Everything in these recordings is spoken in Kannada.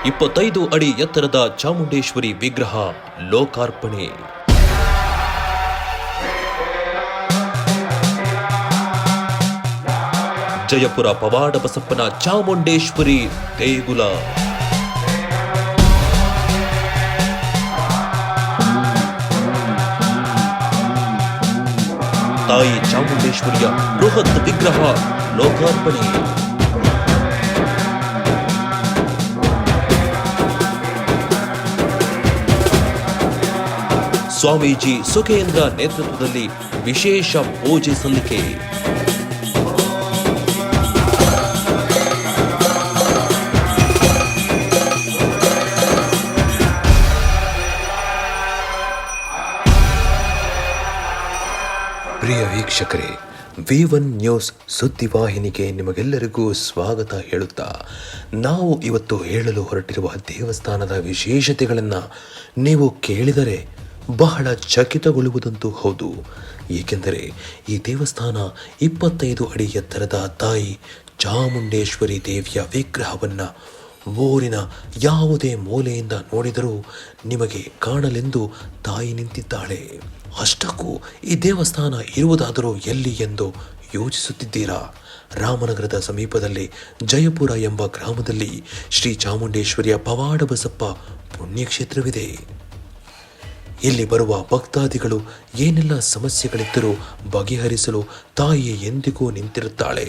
25 ಅಡಿ ಎತ್ತರದ ಚಾಮುಂಡೇಶ್ವರಿ ವಿಗ್ರಹ ಲೋಕಾರ್ಪಣೆ. ಜಯಪುರ ಪವಾಡ ಬಸಪ್ಪನ ಚಾಮುಂಡೇಶ್ವರಿ ದೇಗುಲ. ತಾಯಿ ಚಾಮುಂಡೇಶ್ವರಿಯ ಬೃಹತ್ ವಿಗ್ರಹ ಲೋಕಾರ್ಪಣೆ. ಸ್ವಾಮೀಜಿ ಸುಖೇಂದ್ರ ನೇತೃತ್ವದಲ್ಲಿ ವಿಶೇಷ ಪೂಜೆ ಸಲ್ಲಿಕೆ. ಪ್ರಿಯ ವೀಕ್ಷಕರೇ, V1 ನ್ಯೂಸ್ ಸುದ್ದಿವಾಹಿನಿಗೆ ನಿಮಗೆಲ್ಲರಿಗೂ ಸ್ವಾಗತ ಹೇಳುತ್ತಾ, ನಾವು ಇವತ್ತು ಹೇಳಲು ಹೊರಟಿರುವ ದೇವಸ್ಥಾನದ ವಿಶೇಷತೆಗಳನ್ನು ನೀವು ಕೇಳಿದರೆ ಬಹಳ ಚಕಿತಗೊಳ್ಳುವುದಂತೂ ಹೌದು. ಏಕೆಂದರೆ ಈ ದೇವಸ್ಥಾನ 25 ಅಡಿ ಎತ್ತರದ ತಾಯಿ ಚಾಮುಂಡೇಶ್ವರಿ ದೇವಿಯ ವಿಗ್ರಹವನ್ನು ಊರಿನ ಯಾವುದೇ ಮೂಲೆಯಿಂದ ನೋಡಿದರೂ ನಿಮಗೆ ಕಾಣಲೆಂದು ತಾಯಿ ನಿಂತಿದ್ದಾಳೆ. ಅಷ್ಟಕ್ಕೂ ಈ ದೇವಸ್ಥಾನ ಇರುವುದಾದರೂ ಎಲ್ಲಿ ಎಂದು ಯೋಚಿಸುತ್ತಿದ್ದೀರಾ? ರಾಮನಗರದ ಸಮೀಪದಲ್ಲಿ ಜಯಪುರ ಎಂಬ ಗ್ರಾಮದಲ್ಲಿ ಶ್ರೀ ಚಾಮುಂಡೇಶ್ವರಿಯ ಪವಾಡ ಬಸಪ್ಪ ಪುಣ್ಯಕ್ಷೇತ್ರವಿದೆ. ಇಲ್ಲಿ ಬರುವ ಭಕ್ತಾದಿಗಳು ಏನೆಲ್ಲ ಸಮಸ್ಯೆಗಳಿದ್ದರೂ ಬಗೆಹರಿಸಲು ತಾಯಿ ಎಂದಿಗೂ ನಿಂತಿರುತ್ತಾಳೆ.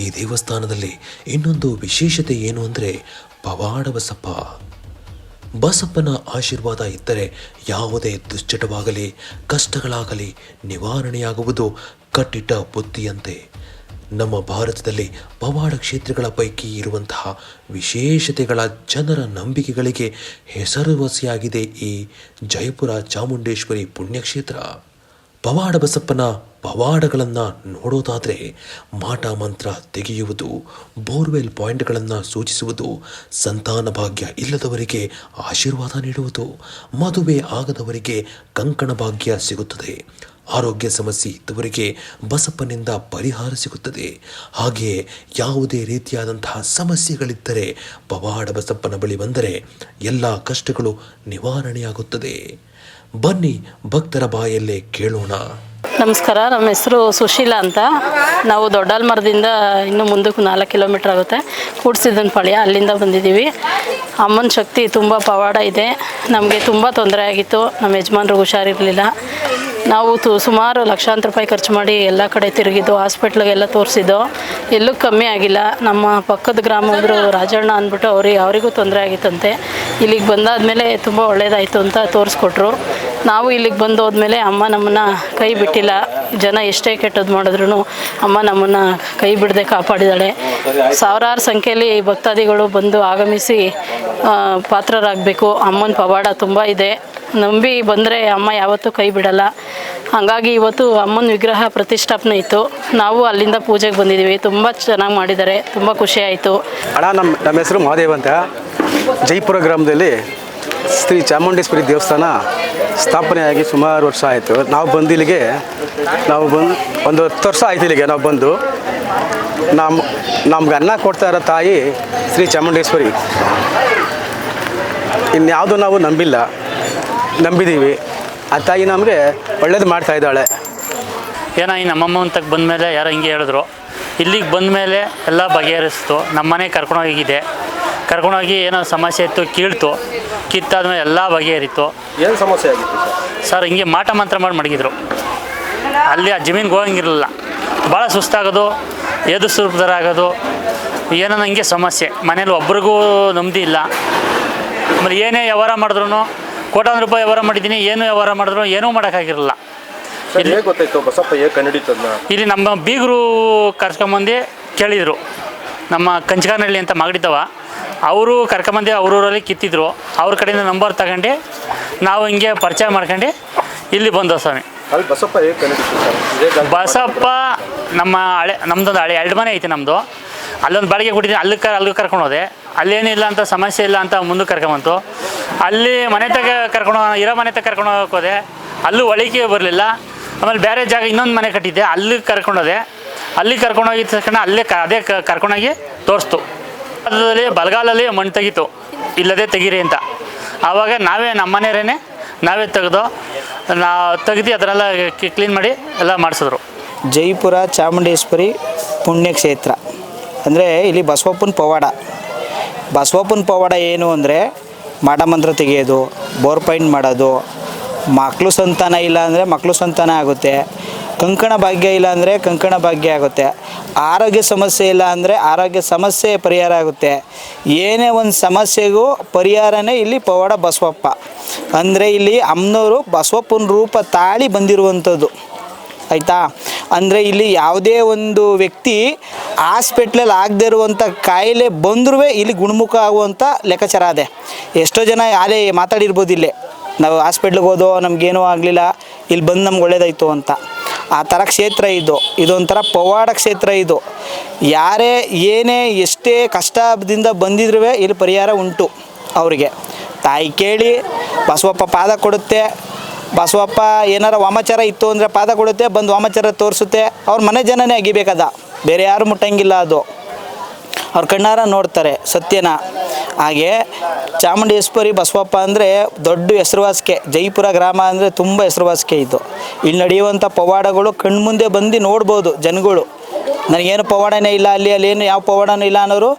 ಈ ದೇವಸ್ಥಾನದಲ್ಲಿ ಇನ್ನೊಂದು ವಿಶೇಷತೆ ಏನು ಅಂದರೆ ಪವಾಡ ಬಸಪ್ಪ. ಬಸಪ್ಪನ ಆಶೀರ್ವಾದ ಇದ್ದರೆ ಯಾವುದೇ ದುಶ್ಚಟವಾಗಲಿ ಕಷ್ಟಗಳಾಗಲಿ ನಿವಾರಣೆಯಾಗುವುದು ಕಟ್ಟಿಟ್ಟ ಬುದ್ಧಿಯಂತೆ. ನಮ್ಮ ಭಾರತದಲ್ಲಿ ಪವಾಡ ಕ್ಷೇತ್ರಗಳ ಪೈಕಿ ಇರುವಂತಹ ವಿಶೇಷತೆಗಳ ಜನರ ನಂಬಿಕೆಗಳಿಗೆ ಹೆಸರುವಾಸಿಯಾಗಿದೆ ಈ ಜಯಪುರ ಚಾಮುಂಡೇಶ್ವರಿ ಪುಣ್ಯಕ್ಷೇತ್ರ. ಪವಾಡ ಬಸಪ್ಪನ ಪವಾಡಗಳನ್ನು ನೋಡೋದಾದರೆ ಮಾಟ ಮಂತ್ರ ತೆಗೆಯುವುದು, ಬೋರ್ವೆಲ್ ಪಾಯಿಂಟ್ಗಳನ್ನು ಸೂಚಿಸುವುದು, ಸಂತಾನ ಭಾಗ್ಯ ಇಲ್ಲದವರಿಗೆ ಆಶೀರ್ವಾದ ನೀಡುವುದು, ಮದುವೆ ಆಗದವರಿಗೆ ಕಂಕಣ ಭಾಗ್ಯ ಸಿಗುತ್ತದೆ, ಆರೋಗ್ಯ ಸಮಸ್ಯೆ ಇದ್ದವರಿಗೆ ಬಸಪ್ಪನಿಂದ ಪರಿಹಾರ ಸಿಗುತ್ತದೆ. ಹಾಗೆಯೇ ಯಾವುದೇ ರೀತಿಯಾದಂತಹ ಸಮಸ್ಯೆಗಳಿದ್ದರೆ ಪವಾಡ ಬಸಪ್ಪನ ಬಳಿ ಬಂದರೆ ಎಲ್ಲ ಕಷ್ಟಗಳು ನಿವಾರಣೆಯಾಗುತ್ತದೆ. ಬನ್ನಿ ಭಕ್ತರ ಬಾಯಲ್ಲೇ ಕೇಳೋಣ. ನಮಸ್ಕಾರ, ನಮ್ಮ ಹೆಸರು ಸುಶೀಲಾ ಅಂತ. ನಾವು ದೊಡ್ಡಲ್ಮರದಿಂದ ಇನ್ನು ಮುಂದಕ್ಕೆ 4 ಕಿಲೋಮೀಟ್ರ್ ಆಗುತ್ತೆ, ಕೂಡ್ಸಿದ್ದನ ಪಾಳ್ಯ, ಅಲ್ಲಿಂದ ಬಂದಿದ್ದೀವಿ. ಅಮ್ಮನ ಶಕ್ತಿ ತುಂಬ ಪವಾಡ ಇದೆ. ನಮಗೆ ತುಂಬ ತೊಂದರೆ ಆಗಿತ್ತು, ನಮ್ಮ ಯಜಮಾನ್ರಿಗೆ ಹುಷಾರಿರಲಿಲ್ಲ. ನಾವು ಸುಮಾರು ಲಕ್ಷಾಂತರ ರೂಪಾಯಿ ಖರ್ಚು ಮಾಡಿ ಎಲ್ಲ ಕಡೆ ತಿರುಗಿದ್ದು, ಹಾಸ್ಪಿಟ್ಲಿಗೆಲ್ಲ ತೋರಿಸಿದ್ದು, ಎಲ್ಲೂ ಕಮ್ಮಿ ಆಗಿಲ್ಲ. ನಮ್ಮ ಪಕ್ಕದ ಗ್ರಾಮದ್ರು ರಾಜಣ್ಣ ಅಂದ್ಬಿಟ್ಟು ಅವರಿಗೂ ತೊಂದರೆ ಆಗಿತ್ತಂತೆ. ಇಲ್ಲಿಗೆ ಬಂದಾದಮೇಲೆ ತುಂಬ ಒಳ್ಳೆಯದಾಯಿತು ಅಂತ ತೋರಿಸ್ಕೊಟ್ರು. ನಾವು ಇಲ್ಲಿಗೆ ಬಂದು ಹೋದ್ಮೇಲೆ ಅಮ್ಮ ನಮ್ಮನ್ನು ಕೈ ಬಿಟ್ಟಿಲ್ಲ. ಜನ ಎಷ್ಟೇ ಕೆಟ್ಟದ್ದು ಮಾಡಿದ್ರು ಅಮ್ಮ ನಮ್ಮನ್ನು ಕೈ ಬಿಡದೆ ಕಾಪಾಡಿದ್ದಾಳೆ. ಸಾವಿರಾರು ಸಂಖ್ಯೆಯಲ್ಲಿ ಭಕ್ತಾದಿಗಳು ಬಂದು ಆಗಮಿಸಿ ಪಾತ್ರರಾಗಬೇಕು. ಅಮ್ಮನ ಪವಾಡ ತುಂಬ ಇದೆ. ನಂಬಿ ಬಂದರೆ ಅಮ್ಮ ಯಾವತ್ತೂ ಕೈ ಬಿಡಲ್ಲ. ಹಾಗಾಗಿ ಇವತ್ತು ಅಮ್ಮನ ವಿಗ್ರಹ ಪ್ರತಿಷ್ಠಾಪನೆ ಇತ್ತು. ನಾವು ಅಲ್ಲಿಂದ ಪೂಜೆಗೆ ಬಂದಿದ್ದೀವಿ. ತುಂಬ ಚೆನ್ನಾಗಿ ಮಾಡಿದ್ದಾರೆ, ತುಂಬ ಖುಷಿ ಆಯಿತು. ನಮ್ಮ ಹೆಸರು ಮಹಾದೇವ್ ಅಂತ. ಜಯಪುರ ಗ್ರಾಮದಲ್ಲಿ ಶ್ರೀ ಚಾಮುಂಡೇಶ್ವರಿ ದೇವಸ್ಥಾನ ಸ್ಥಾಪನೆಯಾಗಿ ಸುಮಾರು ವರ್ಷ ಆಯಿತು. ನಾವು ಬಂದು ಇಲ್ಲಿಗೆ ಒಂದು 10 ವರ್ಷ ಆಯಿತು ಇಲ್ಲಿಗೆ ನಾವು ಬಂದು. ನಮ್ಗೆ ಅನ್ನ ಕೊಡ್ತಾ ಇರೋ ತಾಯಿ ಶ್ರೀ ಚಾಮುಂಡೇಶ್ವರಿ. ಇನ್ಯಾವುದು ನಾವು ನಂಬಿದ್ದೀವಿ. ಆ ತಾಯಿ ನಮಗೆ ಒಳ್ಳೇದು ಮಾಡ್ತಾ ಇದ್ದಾಳೆ. ಏನೋ ಈ ನಮ್ಮಮ್ಮ ಅಂತ ಬಂದಮೇಲೆ ಯಾರೋ ಹಿಂಗೆ ಹೇಳಿದ್ರು, ಇಲ್ಲಿಗೆ ಬಂದಮೇಲೆ ಎಲ್ಲ ಬಗೆಹರಿಸ್ತು. ನಮ್ಮನೆ ಕರ್ಕೊಂಡೋಗಿ ಏನೋ ಸಮಸ್ಯೆ ಇತ್ತು, ಕಿತ್ತಾದ್ಮೇಲೆ ಎಲ್ಲ ಬಗೆಹರಿತು. ಏನು ಸಮಸ್ಯೆ ಆಗಿತ್ತು ಸರ್? ಹಿಂಗೆ ಮಾಟ ಮಂತ್ರ ಮಾಡಿ ಮಡಗಿದ್ರು. ಅಲ್ಲಿ ಆ ಜಮೀನಿಗೆ ಹೋಗಂಗಿರಲಿಲ್ಲ, ಭಾಳ ಸುಸ್ತಾಗೋದು, ಎದು ಸುರೂಪದರ ಆಗೋದು, ಏನೋ ಹಿಂಗೆ ಸಮಸ್ಯೆ. ಮನೇಲಿ ಒಬ್ರಿಗೂ ನೆಮ್ಮದಿ ಇಲ್ಲ. ಆಮೇಲೆ ಏನೇ ವ್ಯವಹಾರ ಮಾಡಿದ್ರು, ಕೋಟಾನು ರೂಪಾಯಿ ವ್ಯವಹಾರ ಮಾಡಿದ್ದೀನಿ, ಏನು ವ್ಯವಹಾರ ಮಾಡಿದ್ರು ಏನೂ ಮಾಡೋಕ್ಕಾಗಿರಲಿಲ್ಲ. ಇಲ್ಲಿ ಗೊತ್ತಾಯ್ತು ಬಸಪ್ಪ ಹೇಗೆ ಕಂಡಿಡಿತದನ್ನ? ಇಲ್ಲಿ ನಮ್ಮ ಬೀಗರು ಕರ್ಕೊಂಬಂದು ಕೇಳಿದರು. ನಮ್ಮ ಕಂಚಗಾನಹಳ್ಳಿ ಅಂತ ಮಾಗಡಿದ್ದವ, ಅವರು ಕರ್ಕೊಂಬಂದು ಅವ್ರೂರಲ್ಲಿ ಕಿತ್ತಿದ್ರು. ಅವ್ರ ಕಡೆಯಿಂದ ನಂಬರ್ ತಗೊಂಡು ನಾವು ಹಿಂಗೆ ಪರಿಚಯ ಮಾಡ್ಕೊಂಡು ಇಲ್ಲಿ ಬಂದೋ ಸ್ವಾಮಿ. ಅಲ್ಲಿ ಬಸಪ್ಪ ಹೇಗೆ ಕಂಡಿಡಿತು? ಬಸಪ್ಪ ನಮ್ಮದೊಂದು ಹಳೆ 2 ಮನೆ ಐತೆ ನಮ್ಮದು. ಅಲ್ಲೊಂದು ಬಾಡಿಗೆ ಕೊಟ್ಟಿದ್ದೀನಿ, ಅಲ್ಲಿಗೆ ಕರ್ಕೊಂಡು ಹೋದೆ. ಅಲ್ಲೇನಿಲ್ಲ ಅಂತ ಸಮಸ್ಯೆ ಇಲ್ಲ ಅಂತ ಮುಂದಕ್ಕೆ ಕರ್ಕೊಂಬಂತು. ಅಲ್ಲಿ ಮನೆ ತಗ ಇರೋ ಮನೆ ತಗ ಕರ್ಕೊಂಡು ಹೋಗೋದೆ, ಅಲ್ಲೂ ಒಳಗೆ ಬರಲಿಲ್ಲ. ಆಮೇಲೆ ಬೇರೆ ಜಾಗ ಇನ್ನೊಂದು ಮನೆ ಕಟ್ಟಿದ್ದೆ, ಅಲ್ಲಿಗೆ ಕರ್ಕೊಂಡೋದೆ. ಅಲ್ಲಿ ಕರ್ಕೊಂಡೋಗಿದ ತಕ್ಷಣ ಅದೇ ಕರ್ಕೊಂಡೋಗಿ ತೋರಿಸ್ತು. ಅದರಲ್ಲಿ ಬಲಗಾಲಲ್ಲಿ ಮಣ್ಣು ತೆಗಿತು, ಇಲ್ಲದೆ ತೆಗೀರಿ ಅಂತ. ಆವಾಗ ನಾವೇ ತೆಗೆದು ತೆಗೆದು ಅದನ್ನೆಲ್ಲ ಕ್ಲೀನ್ ಮಾಡಿ ಎಲ್ಲ ಮಾಡಿಸಿದ್ರು. ಜೈಪುರ ಚಾಮುಂಡೇಶ್ವರಿ ಪುಣ್ಯಕ್ಷೇತ್ರ ಅಂದರೆ ಇಲ್ಲಿ ಬಸವಪ್ಪನ ಪವಾಡ ಏನು ಅಂದರೆ ಮಾಟಮಂತ್ರ ತೆಗೆಯೋದು, ಬೋರ್ ಪಾಯಿಂಟ್ ಮಾಡೋದು, ಮಕ್ಕಳು ಸಂತಾನ ಇಲ್ಲ ಅಂದರೆ ಮಕ್ಕಳು ಸಂತಾನ ಆಗುತ್ತೆ, ಕಂಕಣ ಭಾಗ್ಯ ಇಲ್ಲ ಅಂದರೆ ಕಂಕಣ ಭಾಗ್ಯ ಆಗುತ್ತೆ, ಆರೋಗ್ಯ ಸಮಸ್ಯೆ ಇಲ್ಲ ಅಂದರೆ ಆರೋಗ್ಯ ಸಮಸ್ಯೆ ಪರಿಹಾರ ಆಗುತ್ತೆ. ಏನೇ ಒಂದು ಸಮಸ್ಯೆಗೂ ಪರಿಹಾರನೇ ಇಲ್ಲಿ ಪವಾಡ ಬಸವಪ್ಪ. ಅಂದರೆ ಇಲ್ಲಿ ಅಮ್ಮನವರು ಬಸವಪ್ಪನ ರೂಪ ತಾಳಿ ಬಂದಿರುವಂಥದ್ದು, ಆಯಿತಾ. ಅಂದರೆ ಇಲ್ಲಿ ಯಾವುದೇ ಒಂದು ವ್ಯಕ್ತಿ ಹಾಸ್ಪಿಟ್ಲಲ್ಲಿ ಆಗದೆ ಇರುವಂಥ ಕಾಯಿಲೆ ಬಂದರೂ ಇಲ್ಲಿ ಗುಣಮುಖ ಆಗುವಂಥ ಲೆಕ್ಕಾಚಾರ ಅದೇ. ಎಷ್ಟೋ ಜನ ಅಲ್ಲೇ ಮಾತಾಡಿರ್ಬೋದು, ಇಲ್ಲೇ ನಾವು ಹಾಸ್ಪಿಟ್ಲಿಗೆ ಹೋದೋ ನಮಗೇನೂ ಆಗಲಿಲ್ಲ, ಇಲ್ಲಿ ಬಂದು ನಮ್ಗೆ ಒಳ್ಳೇದಾಯಿತು ಅಂತ. ಆ ಥರ ಕ್ಷೇತ್ರ ಇದೊಂಥರ ಪವಾಡ ಕ್ಷೇತ್ರ. ಯಾರೇ ಏನೇ ಎಷ್ಟೇ ಕಷ್ಟದಿಂದ ಬಂದಿದ್ರೂ ಇಲ್ಲಿ ಪರಿಹಾರ ಉಂಟು ಅವರಿಗೆ. ತಾಯಿ ಕೇಳಿ ಬಸವಪ್ಪ ಪಾದ ಕೊಡುತ್ತೆ. ಬಸವಪ್ಪ ಏನಾರ ವಾಮಾಚಾರ ಇತ್ತು ಅಂದರೆ ಪಾದ ಕೊಡುತ್ತೆ, ಬಂದು ವಾಮಾಚಾರ ತೋರಿಸುತ್ತೆ. ಅವ್ರ ಮನೆ ಜನನೇ ಅಗಿಬೇಕದ, ಬೇರೆ ಯಾರು ಮುಟ್ಟಂಗಿಲ್ಲ. ಅದು ಅವ್ರ ಕಣ್ಣಾರ ನೋಡ್ತಾರೆ ಸತ್ಯನ. ಹಾಗೆ ಚಾಮುಂಡೇಶ್ವರಿ ಬಸವಪ್ಪ ಅಂದರೆ ದೊಡ್ಡ ಹೆಸರುವಾಸಿಕೆ. ಜೈಪುರ ಗ್ರಾಮ ಅಂದರೆ ತುಂಬ ಹೆಸರುವಾಸಿಕೆ. ಇಲ್ಲಿ ನಡೆಯುವಂಥ ಪವಾಡಗಳು ಕಣ್ಮುಂದೆ ಬಂದು ನೋಡ್ಬೋದು ಜನಗಳು. ನನಗೇನು ಪವಾಡನೇ ಇಲ್ಲ, ಅಲ್ಲೇನು ಯಾವ ಪವಾಡನೂ ಇಲ್ಲ ಅನ್ನೋರು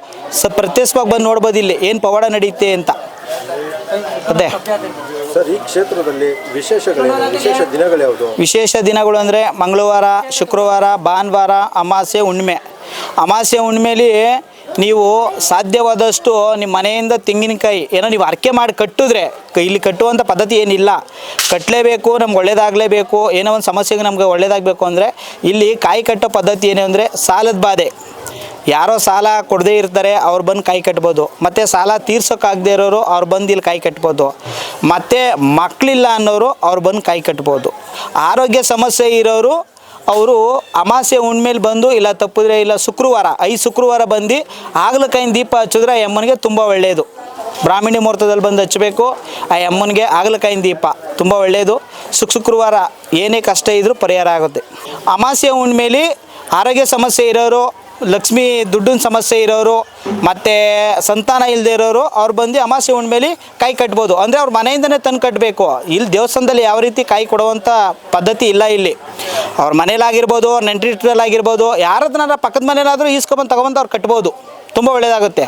ಪ್ರತ್ಯಕ್ಷವಾಗಿ ಬಂದು ನೋಡ್ಬೋದು ಇಲ್ಲಿ ಏನು ಪವಾಡ ನಡೆಯುತ್ತೆ ಅಂತ. ಅದೇ ಸರ್, ಈ ಕ್ಷೇತ್ರದಲ್ಲಿ ವಿಶೇಷ ದಿನಗಳು ಯಾವುದು? ವಿಶೇಷ ದಿನಗಳು ಅಂದರೆ ಮಂಗಳವಾರ, ಶುಕ್ರವಾರ, ಭಾನುವಾರ, ಅಮಾವಾಸ್ಯೆ, ಹುಣ್ಣಿಮೆ. ಅಮಾವಾಸ್ಯೆ ಹುಣ್ಣಿಮೆಲಿ ನೀವು ಸಾಧ್ಯವಾದಷ್ಟು ನಿಮ್ಮ ಮನೆಯಿಂದ ತೆಂಗಿನಕಾಯಿ ಏನೋ ನೀವು ಅರ್ಕೆ ಮಾಡಿ ಕಟ್ಟಿದ್ರೆ, ಇಲ್ಲಿ ಕಟ್ಟುವಂಥ ಪದ್ಧತಿ ಏನಿಲ್ಲ, ಕಟ್ಟಲೇಬೇಕು, ನಮ್ಗೆ ಒಳ್ಳೇದಾಗಲೇಬೇಕು, ಏನೋ ಒಂದು ಸಮಸ್ಯೆಗೆ ನಮ್ಗೆ ಒಳ್ಳೇದಾಗಬೇಕು ಅಂದರೆ ಇಲ್ಲಿ ಕಾಯಿ ಕಟ್ಟೋ ಪದ್ಧತಿ ಏನು ಅಂದರೆ ಸಾಲದ ಬಾಧೆ. ಯಾರೋ ಸಾಲ ಕೊಡದೇ ಇರ್ತಾರೆ, ಅವ್ರು ಬಂದು ಕಾಯಿ ಕಟ್ಬೋದು. ಮತ್ತು ಸಾಲ ತೀರ್ಸೋಕ್ಕಾಗದೇ ಇರೋರು ಅವ್ರು ಬಂದು ಇಲ್ಲಿ ಕಾಯಿ ಕಟ್ಬೋದು. ಮತ್ತು ಮಕ್ಕಳಿಲ್ಲ ಅನ್ನೋರು ಅವ್ರು ಬಂದು ಕಾಯಿ ಕಟ್ಬೋದು. ಆರೋಗ್ಯ ಸಮಸ್ಯೆ ಇರೋರು ಅವರು ಅಮಾವಾಸ್ಯೆ ಹುಣ್ಮೇಲೆ ಬಂದು, ಇಲ್ಲ ತಪ್ಪಿದ್ರೆ ಇಲ್ಲ ಶುಕ್ರವಾರ 5 ಶುಕ್ರವಾರ ಬಂದು ಹಾಗಲಕಾಯಿನ ದೀಪ ಹಚ್ಚಿದ್ರೆ ಆ ಅಮ್ಮನಿಗೆ ತುಂಬ ಒಳ್ಳೆಯದು. ಬ್ರಾಹ್ಮಣಿ ಮುಹೂರ್ತದಲ್ಲಿ ಬಂದು ಹಚ್ಚಬೇಕು ಆ ಅಮ್ಮನಿಗೆ ಹಾಗಲಕಾಯಿನ ದೀಪ, ತುಂಬ ಒಳ್ಳೆಯದು. ಶುಕ್ರವಾರ ಏನೇ ಕಷ್ಟ ಇದ್ದರೂ ಪರಿಹಾರ ಆಗುತ್ತೆ. ಅಮಾವಾಸ್ಯೆ ಹುಣ್ಮೇಲೆ ಆರೋಗ್ಯ ಸಮಸ್ಯೆ ಇರೋರು, ಲಕ್ಷ್ಮಿ ದುಡ್ಡಿನ ಸಮಸ್ಯೆ ಇರೋರು, ಮತ್ತು ಸಂತಾನ ಇಲ್ಲದೆ ಇರೋರು ಅವ್ರು ಬಂದು ಅಮಾವಾಸ್ಯೆ ಹುಣ್ಮೇಲೆ ಕಾಯಿ ಕಟ್ಬೋದು. ಅಂದರೆ ಅವ್ರ ಮನೆಯಿಂದನೇ ತಂದು ಕಟ್ಟಬೇಕು. ಇಲ್ಲಿ ದೇವಸ್ಥಾನದಲ್ಲಿ ಯಾವ ರೀತಿ ಕಾಯಿ ಕೊಡುವಂಥ ಪದ್ಧತಿ ಇಲ್ಲ. ಇಲ್ಲಿ ಅವ್ರ ಮನೇಲಾಗಿರ್ಬೋದು, ನೆಂಟರಿಷ್ಟರಲ್ಲಾಗಿರ್ಬೋದು, ಯಾರದನ್ನಾರ ಪಕ್ಕದ ಮನೇಲಾದರೂ ಈಸ್ಕೊಬಂದು ತೊಗೊಬಂದು ಅವ್ರು ಕಟ್ಬೋದು. ತುಂಬ ಒಳ್ಳೆಯದಾಗುತ್ತೆ.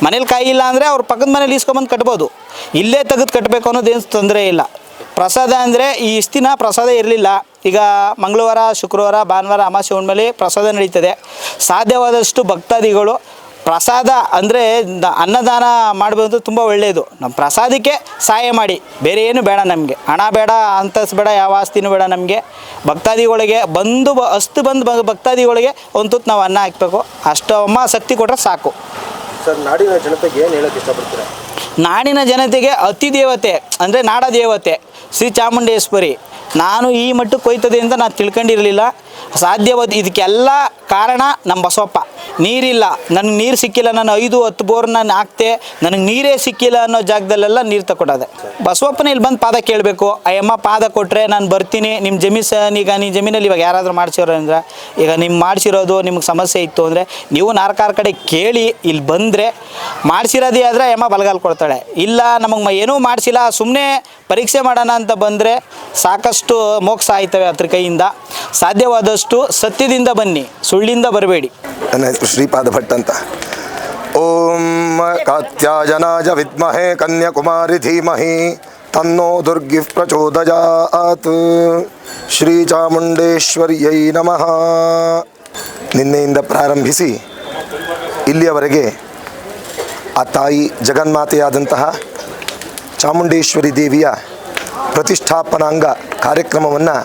ಮನೇಲಿ ಕಾಯಿ ಇಲ್ಲ ಅಂದರೆ ಅವ್ರ ಪಕ್ಕದ ಮನೇಲಿ ಈಸ್ಕೊಬಂದು ಕಟ್ಬೋದು. ಇಲ್ಲೇ ತೆಗೆದು ಕಟ್ಟಬೇಕು ಅನ್ನೋದೇನು ತೊಂದರೆ ಇಲ್ಲ. ಪ್ರಸಾದ ಅಂದರೆ ಈ ಇಷ್ಟು ದಿನ ಪ್ರಸಾದ ಇರಲಿಲ್ಲ. ಈಗ ಮಂಗಳವಾರ, ಶುಕ್ರವಾರ, ಭಾನುವಾರ, ಅಮಾವಾಸ್ಯೆ ಹುಣ್ಮೇಲೆ ಪ್ರಸಾದ ನಡೀತದೆ. ಸಾಧ್ಯವಾದಷ್ಟು ಭಕ್ತಾದಿಗಳು ಪ್ರಸಾದ ಅಂದರೆ ಅನ್ನದಾನ ಮಾಡಬಹುದು, ತುಂಬ ಒಳ್ಳೆಯದು. ನಮ್ಮ ಪ್ರಸಾದಕ್ಕೆ ಸಹಾಯ ಮಾಡಿ, ಬೇರೆ ಏನು ಬೇಡ ನಮಗೆ. ಹಣ ಬೇಡ, ಅಂತಸ್ತು ಬೇಡ, ಯಾವ ಆಸ್ತಿನೂ ಬೇಡ ನಮಗೆ. ಭಕ್ತಾದಿಗಳಿಗೆ ಬಂದು ಭಕ್ತಾದಿಗಳಿಗೆ ಒಂದು ತುತ್ತು ನಾವು ಅನ್ನ ಹಾಕಬೇಕು, ಅಷ್ಟು ಅಮ್ಮ ಶಕ್ತಿ ಕೊಟ್ಟರೆ ಸಾಕು. ಸರ್, ನಾಡಿನ ಜನತೆಗೆ ಏನು ಹೇಳೋಕ್ಕೆ ಇಷ್ಟಪಡ್ತೀರಾ? ನಾಡಿನ ಜನತೆಗೆ ಅತಿ ದೇವತೆ ಅಂದರೆ ನಾಡ ದೇವತೆ ಶ್ರೀ ಚಾಮುಂಡೇಶ್ವರಿ. ನಾನು ಈ ಮಟ್ಟಕ್ಕೆ ಹೋಯ್ತದೆ ಅಂತ ನಾನು ತಿಳ್ಕೊಂಡಿರಲಿಲ್ಲ. ಸಾಧ್ಯವಾದ ಇದಕ್ಕೆಲ್ಲ ಕಾರಣ ನಮ್ಮ ಬಸವಪ್ಪ. ನೀರಿಲ್ಲ, ನನಗೆ ನೀರು ಸಿಕ್ಕಿಲ್ಲ, ನಾನು 5-10 ಬೋರ್ ನಾನು ಹಾಕ್ತೆ, ನನಗೆ ನೀರೇ ಸಿಕ್ಕಿಲ್ಲ ಅನ್ನೋ ಜಾಗದಲ್ಲೆಲ್ಲ ನೀರು ತಗೊಡೋದೆ. ಬಸವಪ್ಪನ ಇಲ್ಲಿ ಬಂದು ಪಾದ ಕೇಳಬೇಕು. ಆ ಅಮ್ಮ ಪಾದ ಕೊಟ್ಟರೆ ನಾನು ಬರ್ತೀನಿ. ನಿಮ್ಮ ಈಗ ನಿಮ್ಮ ಜಮೀನಲ್ಲಿ ಇವಾಗ ಯಾರಾದರೂ ಮಾಡಿಸಿರೋ ಅಂದರೆ, ಈಗ ನಿಮ್ಮ ಮಾಡಿಸಿರೋದು ನಿಮ್ಗೆ ಸಮಸ್ಯೆ ಇತ್ತು ಅಂದರೆ ನೀವು ನಾರ್ಕಾರ್ ಕಡೆ ಕೇಳಿ ಇಲ್ಲಿ ಬಂದರೆ ಮಾಡಿಸಿರೋದೇ ಆದರೆ ಅಮ್ಮ ಬಲಗಾಲು ಕೊಡ್ತಾಳೆ. ಇಲ್ಲ ನಮಗೆ ಏನೂ ಮಾಡಿಸಿಲ್ಲ, ಸುಮ್ಮನೆ ಪರೀಕ್ಷೆ ಮಾಡೋಣ ಅಂತ ಬಂದರೆ ಸಾಕಷ್ಟು ಮೋಕ್ಷ ಆಯ್ತವೆ ಅದ್ರ ಕೈಯಿಂದ. ಸಾಧ್ಯವಾದಷ್ಟು ಸತ್ಯದಿಂದ ಬನ್ನಿ, ಸುಳ್ಳಿಂದ ಬರಬೇಡಿ. ನನ್ನ ಹೆಸರು ಶ್ರೀಪಾದ ಭಟ್ ಅಂತ. ಓಂ ಕಾತ್ಯಾಯನಾಯ ವಿದ್ಮಹೇ ಕನ್ಯಾಕುಮಾರಿ ಧೀಮಹಿ ತನ್ನೋ ದುರ್ಗಿ ಪ್ರಚೋದಯಾತ್. ಶ್ರೀ ಚಾಮುಂಡೇಶ್ವರ್ಯೈ ನಮಃ. ನಿನ್ನೆಯಿಂದ ಪ್ರಾರಂಭಿಸಿ ಇಲ್ಲಿಯವರೆಗೆ ಆ ತಾಯಿ ಜಗನ್ಮಾತೆಯಾದಂತಹ ಚಾಮುಂಡೇಶ್ವರಿ ದೇವಿಯ ಪ್ರತಿಷ್ಠಾಪನಾಂಗ ಕಾರ್ಯಕ್ರಮವನ್ನು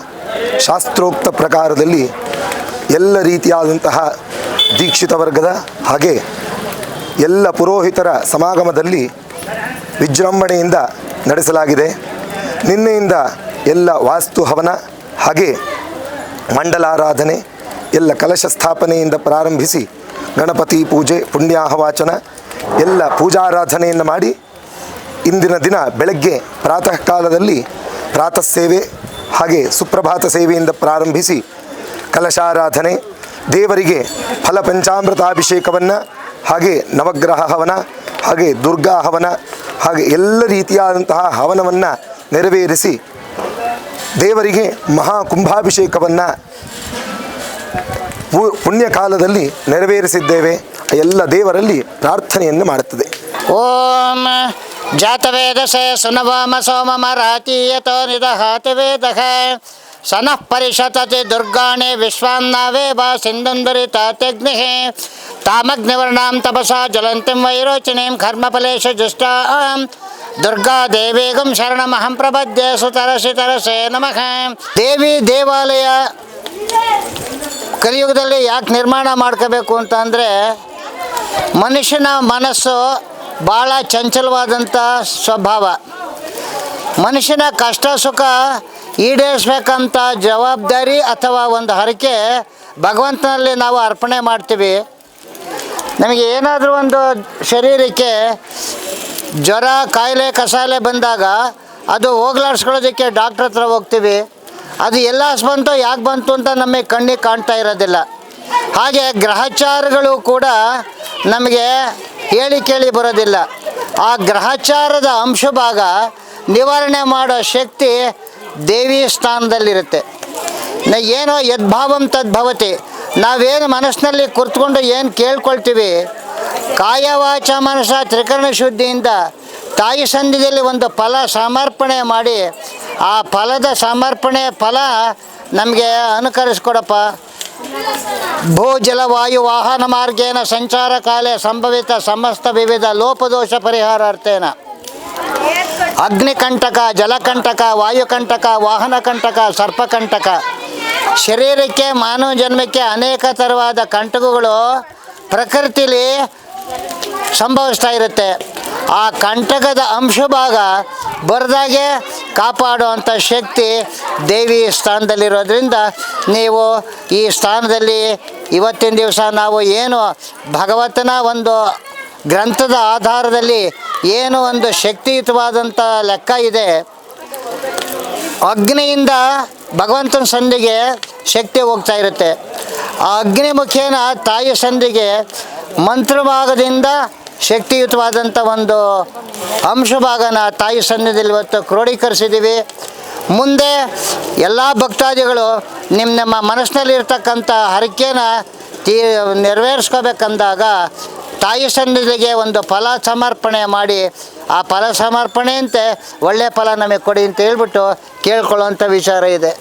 ಶಾಸ್ತ್ರೋಕ್ತ ಪ್ರಕಾರದಲ್ಲಿ ಎಲ್ಲ ರೀತಿಯಾದಂತಹ ದೀಕ್ಷಿತ ವರ್ಗದ ಹಾಗೆ ಎಲ್ಲ ಪುರೋಹಿತರ ಸಮಾಗಮದಲ್ಲಿ ವಿಜೃಂಭಣೆಯಿಂದ ನಡೆಸಲಾಗಿದೆ. ನಿನ್ನೆಯಿಂದ ಎಲ್ಲ ವಾಸ್ತು ಹವನ ಹಾಗೆ ಮಂಡಲಾರಾಧನೆ, ಎಲ್ಲ ಕಲಶ ಸ್ಥಾಪನೆಯಿಂದ ಪ್ರಾರಂಭಿಸಿ ಗಣಪತಿ ಪೂಜೆ, ಪುಣ್ಯಾಹವಾಚನ ಎಲ್ಲ ಪೂಜಾರಾಧನೆಯನ್ನು ಮಾಡಿ ಇಂದಿನ ದಿನ ಬೆಳಗ್ಗೆ ಪ್ರಾತಃ ಕಾಲದಲ್ಲಿ ಪ್ರಾತಃ ಸೇವೆ ಹಾಗೆ ಸುಪ್ರಭಾತ ಸೇವೆಯಿಂದ ಪ್ರಾರಂಭಿಸಿ ಕಲಶಾರಾಧನೆ, ದೇವರಿಗೆ ಫಲ ಪಂಚಾಮೃತಾಭಿಷೇಕವನ್ನು ಹಾಗೆ ನವಗ್ರಹ ಹವನ, ಹಾಗೆ ದುರ್ಗಾ ಹವನ, ಹಾಗೆ ಎಲ್ಲ ರೀತಿಯಾದಂತಹ ಹವನವನ್ನು ನೆರವೇರಿಸಿ ದೇವರಿಗೆ ಮಹಾ ಕುಂಭಾಭಿಷೇಕವನ್ನು ಪುಣ್ಯಕಾಲದಲ್ಲಿ ನೆರವೇರಿಸಿದ್ದೇವೆ. ಎಲ್ಲ ದೇವರಲ್ಲಿ ಪ್ರಾರ್ಥನೆಯನ್ನು ಮಾಡುತ್ತದೆ. ಓಂ ಜಾತವೇದಸೆ ಸುನವಾಮ ಸೋಮಮ ರಾತೀಯತೋ ನಿದಹಾತಿ ವೇದಃ ಸನಃ ಪರಿಷತತಿ ದುರ್ಗಾಣಿ ವಿಶ್ವಾನ್ನಾವೇವ ಸಿಂಧುಂದುರಿತಾತ್ಯಗ್ನಿಃ ತಾಮಗ್ನಿವರ್ಣಾಂ ತಪಸಾ ಜ್ವಲಂತಿಂ ವೈರೋಚಿನೀಂ ಕರ್ಮಫಲೇಷು ಜುಷ್ಟಾಂ ದುರ್ಗಾ ದೇವೇಗಂ ಶರಣಮಹಂ ಪ್ರಪದ್ಯೆ ಸುತರಸಿ ತರಸೆ ನಮಃ. ದೇವಿ ದೇವಾಲಯ ಕಲಿಯುಗದಲ್ಲಿ ಯಾಕೆ ನಿರ್ಮಾಣ ಮಾಡ್ಕೋಬೇಕು ಅಂತಂದರೆ, ಮನುಷ್ಯನ ಮನಸ್ಸು ಭಾಳ ಚಂಚಲವಾದಂಥ ಸ್ವಭಾವ. ಮನುಷ್ಯನ ಕಷ್ಟ ಸುಖ ಈಡೇರಿಸ್ಬೇಕಂತ ಜವಾಬ್ದಾರಿ ಅಥವಾ ಒಂದು ಹರಕೆ ಭಗವಂತನಲ್ಲಿ ನಾವು ಅರ್ಪಣೆ ಮಾಡ್ತೀವಿ. ನಮಗೆ ಏನಾದರೂ ಒಂದು ಶರೀರಕ್ಕೆ ಜ್ವರ ಕಾಯಿಲೆ ಕಸಾಲೆ ಬಂದಾಗ ಅದು ಹೋಗ್ಲಾಡ್ಸ್ಕೊಳ್ಳೋದಕ್ಕೆ ಡಾಕ್ಟ್ರ್ ಹತ್ರ ಹೋಗ್ತೀವಿ. ಅದು ಎಲ್ಲ ಬಂತು ಯಾಕೆ ಬಂತು ಅಂತ ನಮಗೆ ಕಣ್ಣಿಗೆ ಕಾಣ್ತಾ ಇರೋದಿಲ್ಲ. ಹಾಗೆ ಗ್ರಹಚಾರಗಳು ಕೂಡ ನಮಗೆ ಹೇಳಿ ಕೇಳಿ ಬರೋದಿಲ್ಲ. ಆ ಗ್ರಹಚಾರದ ಅಂಶಭಾಗ ನಿವಾರಣೆ ಮಾಡೋ ಶಕ್ತಿ ದೇವಿ ಸ್ಥಾನದಲ್ಲಿರುತ್ತೆ. ಏನೋ ಯದ್ಭಾವಂ ತದ್ಭವತಿ. ನಾವೇನು ಮನಸ್ಸಿನಲ್ಲಿ ಕುರ್ತ್ಕೊಂಡು ಏನು ಕೇಳ್ಕೊಳ್ತೀವಿ, ಕಾಯವಾಚ ಮನಸ ತ್ರಿಕರಣ ಶುದ್ಧಿಯಿಂದ ತಾಯಿ ಸನ್ನಿಧಿಯಲ್ಲಿ ಒಂದು ಫಲ ಸಮರ್ಪಣೆ ಮಾಡಿ ಆ ಫಲದ ಸಮರ್ಪಣೆ ಫಲ ನಮಗೆ ಅನುಕರಿಸ್ಕೊಡಪ್ಪ. ಭೂ ಜಲ ವಾಯು ವಾಹನ ಮಾರ್ಗೇನ ಸಂಚಾರ ಕಾಲೇ ಸಂಭವಿತ ಸಮಸ್ತ ವಿವಿಧ ಲೋಪದೋಷ ಪರಿಹಾರಾರ್ಥೇನ ಅಗ್ನಿಕಂಟಕ, ಜಲಕಂಟಕ, ವಾಯುಕಂಟಕ, ವಾಹನ ಕಂಟಕ, ಸರ್ಪಕಂಟಕ. ಶರೀರಕ್ಕೆ ಮಾನವ ಜನ್ಮಕ್ಕೆ ಅನೇಕ ಥರವಾದ ಕಂಟಕಗಳು ಪ್ರಕೃತಿಲಿ ಸಂಭವಿಸ್ತಾ ಇರುತ್ತೆ. ಆ ಕಂಟಕದ ಅಂಶಭಾಗ ಬರದಾಗೆ ಕಾಪಾಡುವಂಥ ಶಕ್ತಿ ದೇವಿ ಸ್ಥಾನದಲ್ಲಿರೋದ್ರಿಂದ ನೀವು ಈ ಸ್ಥಾನದಲ್ಲಿ ಇವತ್ತಿನ ದಿವಸ ನಾವು ಏನು ಭಗವಂತನ ಒಂದು ಗ್ರಂಥದ ಆಧಾರದಲ್ಲಿ ಏನು ಒಂದು ಶಕ್ತಿಯುತವಾದಂಥ ಲೆಕ್ಕ ಇದೆ, ಅಗ್ನಿಯಿಂದ ಭಗವಂತನ ಸಂಧಿಗೆ ಶಕ್ತಿ ಹೋಗ್ತಾ ಇರುತ್ತೆ. ಆ ಅಗ್ನಿ ಮುಖೇನ ತಾಯಿ ಸಂಧಿಗೆ ಮಂತ್ರಭಾಗದಿಂದ ಶಕ್ತಿಯುತವಾದಂಥ ಒಂದು ಅಂಶಭಾಗನ ತಾಯಿ ಸನ್ನಿಧಿಯಲ್ಲಿ ಇವತ್ತು ಕ್ರೋಢೀಕರಿಸಿದ್ದೀವಿ. ಮುಂದೆ ಎಲ್ಲ ಭಕ್ತಾದಿಗಳು ನಮ್ಮ ಮನಸ್ಸಿನಲ್ಲಿರ್ತಕ್ಕಂಥ ಹರಕೆನ ನೆರವೇರಿಸ್ಕೋಬೇಕಂದಾಗ ತಾಯಿ ಸನ್ನಿಧಿಗೆ ಒಂದು ಫಲ ಸಮರ್ಪಣೆ ಮಾಡಿ ಆ ಫಲ ಸಮರ್ಪಣೆಯಂತೆ ಒಳ್ಳೆಯ ಫಲ ನಮಗೆ ಕೊಡಿ ಅಂತ ಹೇಳ್ಬಿಟ್ಟು ಕೇಳ್ಕೊಳ್ಳೋವಂಥ ವಿಚಾರ ಇದೆ.